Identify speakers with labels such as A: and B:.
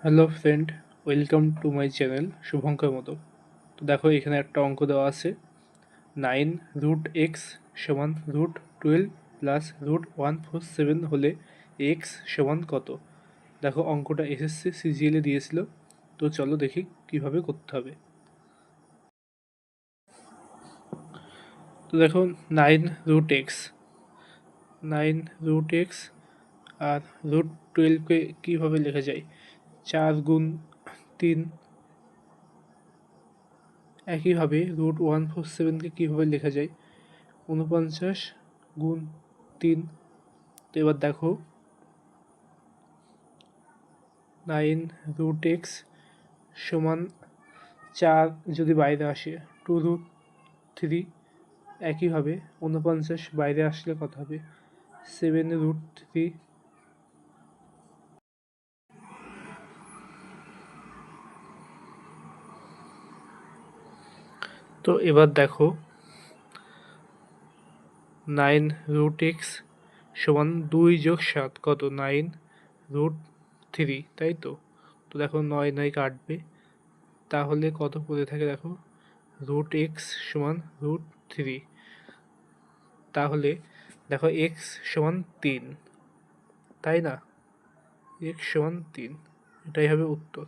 A: Hello friend, welcome to my channel Shubhankar মতো। তো দেখো, এখানে একটা অঙ্ক দেওয়া আছে। 9√x সমান √12 প্লাস √147 হলে এক্স সমান কত? দেখো, অঙ্কটা এসএসসি সিজিএলে দিয়েছিল। তো চলো দেখি কিভাবে করতে হবে। তো দেখো, 9√x 9√x আর √12কে কীভাবে লেখা যায়? 4 গুণ 3। একইভাবে √147কে কীভাবে লেখা যায়? 49 গুণ 3। তো এবার দেখো, 9√x সমান 4 যদি বাইরে আসে, 2√3। একইভাবে 49 বাইরে আসলে কত হবে? 7√3। তো এবার দেখো, 9√x সমান 2 + 7 কত? 9√3, তাই তো? তো দেখো, 9 কাটবে, তাহলে কত পড়ে থাকে? দেখো, √x সমান √3। তাহলে দেখো, x সমান 3, তাই না? x সমান 3, এটাই হবে উত্তর।